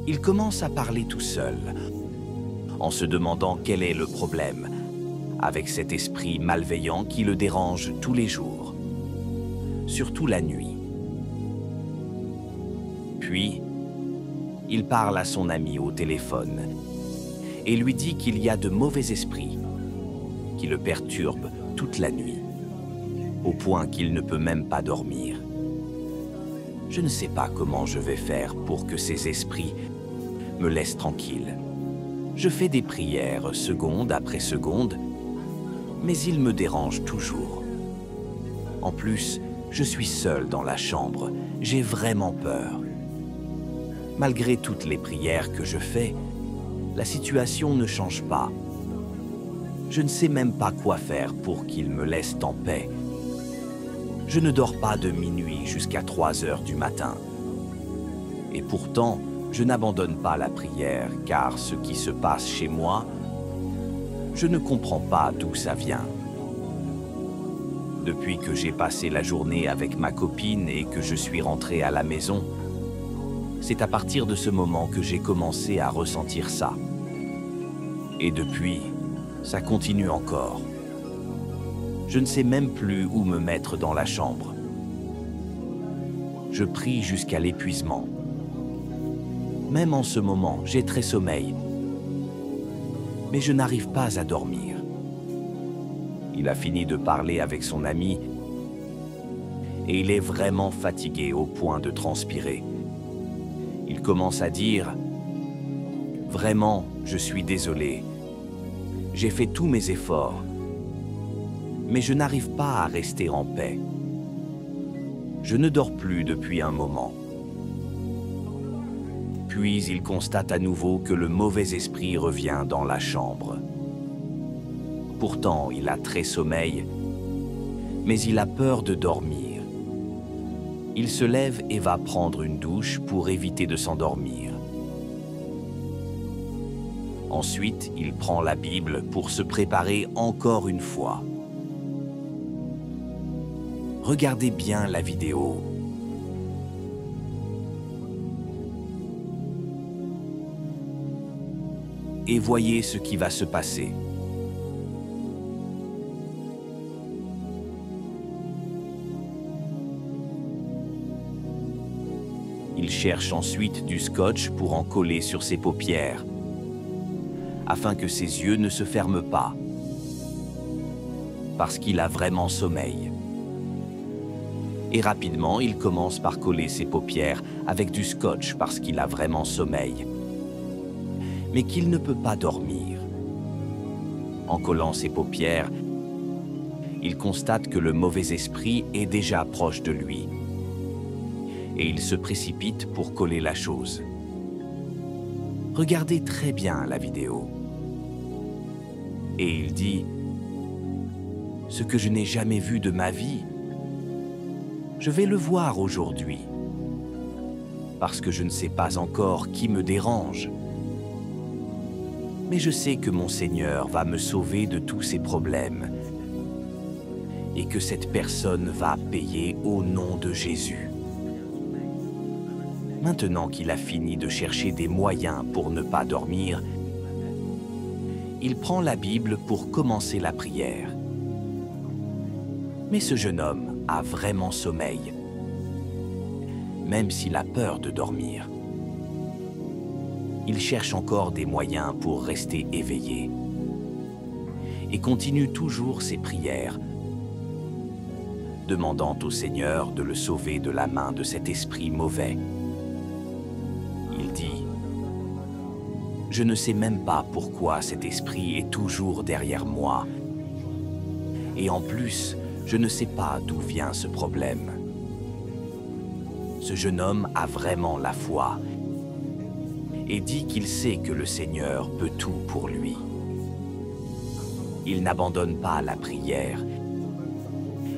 Il commence à parler tout seul, en se demandant quel est le problème avec cet esprit malveillant qui le dérange tous les jours, surtout la nuit. Puis, il parle à son ami au téléphone et lui dit qu'il y a de mauvais esprits qui le perturbent toute la nuit, au point qu'il ne peut même pas dormir. Je ne sais pas comment je vais faire pour que ces esprits me laissent tranquille. Je fais des prières seconde après seconde, mais ils me dérangent toujours. En plus, je suis seul dans la chambre, j'ai vraiment peur. Malgré toutes les prières que je fais, la situation ne change pas. Je ne sais même pas quoi faire pour qu'ils me laissent en paix. Je ne dors pas de minuit jusqu'à 3 heures du matin. Et pourtant, je n'abandonne pas la prière, car ce qui se passe chez moi, je ne comprends pas d'où ça vient. Depuis que j'ai passé la journée avec ma copine et que je suis rentré à la maison, c'est à partir de ce moment que j'ai commencé à ressentir ça. Et depuis, ça continue encore. Je ne sais même plus où me mettre dans la chambre. Je prie jusqu'à l'épuisement. Même en ce moment, j'ai très sommeil. Mais je n'arrive pas à dormir. Il a fini de parler avec son ami et il est vraiment fatigué au point de transpirer. Il commence à dire « Vraiment, je suis désolé. J'ai fait tous mes efforts. Mais je n'arrive pas à rester en paix. Je ne dors plus depuis un moment. » Puis il constate à nouveau que le mauvais esprit revient dans la chambre. Pourtant, il a très sommeil, mais il a peur de dormir. Il se lève et va prendre une douche pour éviter de s'endormir. Ensuite, il prend la Bible pour se préparer encore une fois. Regardez bien la vidéo. Et voyez ce qui va se passer. Il cherche ensuite du scotch pour en coller sur ses paupières, afin que ses yeux ne se ferment pas, parce qu'il a vraiment sommeil. Et rapidement, il commence par coller ses paupières avec du scotch parce qu'il a vraiment sommeil, mais qu'il ne peut pas dormir. En collant ses paupières, il constate que le mauvais esprit est déjà proche de lui. Et il se précipite pour coller la chose. Regardez très bien la vidéo. Et il dit « Ce que je n'ai jamais vu de ma vie, je vais le voir aujourd'hui, parce que je ne sais pas encore qui me dérange. Mais je sais que mon Seigneur va me sauver de tous ces problèmes et que cette personne va payer au nom de Jésus. » Maintenant qu'il a fini de chercher des moyens pour ne pas dormir, il prend la Bible pour commencer la prière. Mais ce jeune homme a vraiment sommeil, même s'il a peur de dormir. Il cherche encore des moyens pour rester éveillé et continue toujours ses prières, demandant au Seigneur de le sauver de la main de cet esprit mauvais. Il dit « Je ne sais même pas pourquoi cet esprit est toujours derrière moi. Et en plus, je ne sais pas d'où vient ce problème. » Ce jeune homme a vraiment la foi et dit qu'il sait que le Seigneur peut tout pour lui. Il n'abandonne pas la prière.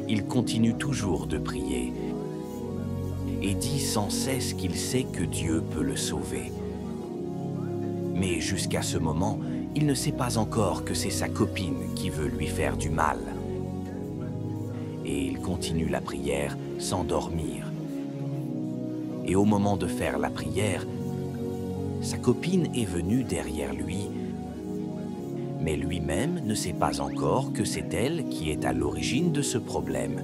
Il continue toujours de prier et dit sans cesse qu'il sait que Dieu peut le sauver. Mais jusqu'à ce moment, il ne sait pas encore que c'est sa copine qui veut lui faire du mal. Et il continue la prière sans dormir. Et au moment de faire la prière, Sa copine est venue derrière lui, mais lui-même ne sait pas encore que c'est elle qui est à l'origine de ce problème.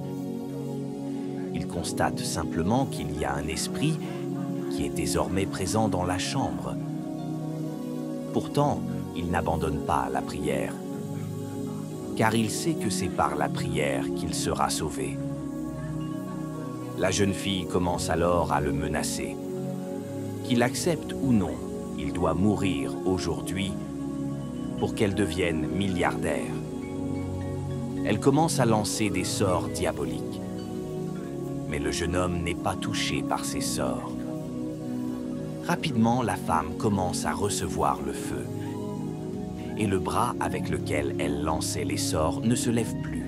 Il constate simplement qu'il y a un esprit qui est désormais présent dans la chambre. Pourtant, il n'abandonne pas la prière, car il sait que c'est par la prière qu'il sera sauvé. La jeune fille commence alors à le menacer. Qu'il accepte ou non, il doit mourir aujourd'hui pour qu'elle devienne milliardaire. Elle commence à lancer des sorts diaboliques. Mais le jeune homme n'est pas touché par ces sorts. Rapidement, la femme commence à recevoir le feu. Et le bras avec lequel elle lançait les sorts ne se lève plus.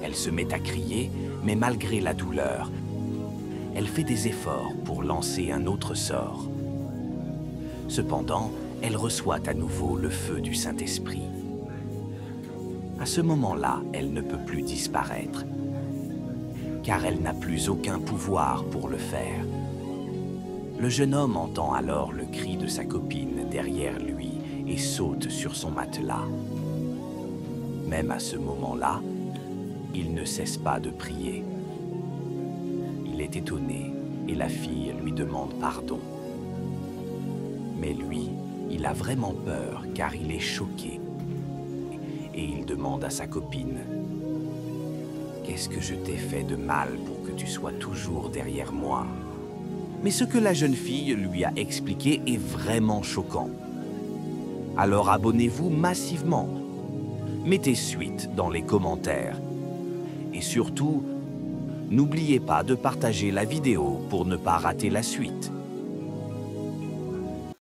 Elle se met à crier, mais malgré la douleur, elle fait des efforts pour lancer un autre sort. Cependant, elle reçoit à nouveau le feu du Saint-Esprit. À ce moment-là, elle ne peut plus disparaître, car elle n'a plus aucun pouvoir pour le faire. Le jeune homme entend alors le cri de sa copine derrière lui et saute sur son matelas. Même à ce moment-là, il ne cesse pas de prier. Il est étonné et la fille lui demande pardon. Mais lui, il a vraiment peur car il est choqué. Et il demande à sa copine: « Qu'est-ce que je t'ai fait de mal pour que tu sois toujours derrière moi ?» Mais ce que la jeune fille lui a expliqué est vraiment choquant. Alors abonnez-vous massivement. Mettez suite dans les commentaires. Et surtout, n'oubliez pas de partager la vidéo pour ne pas rater la suite.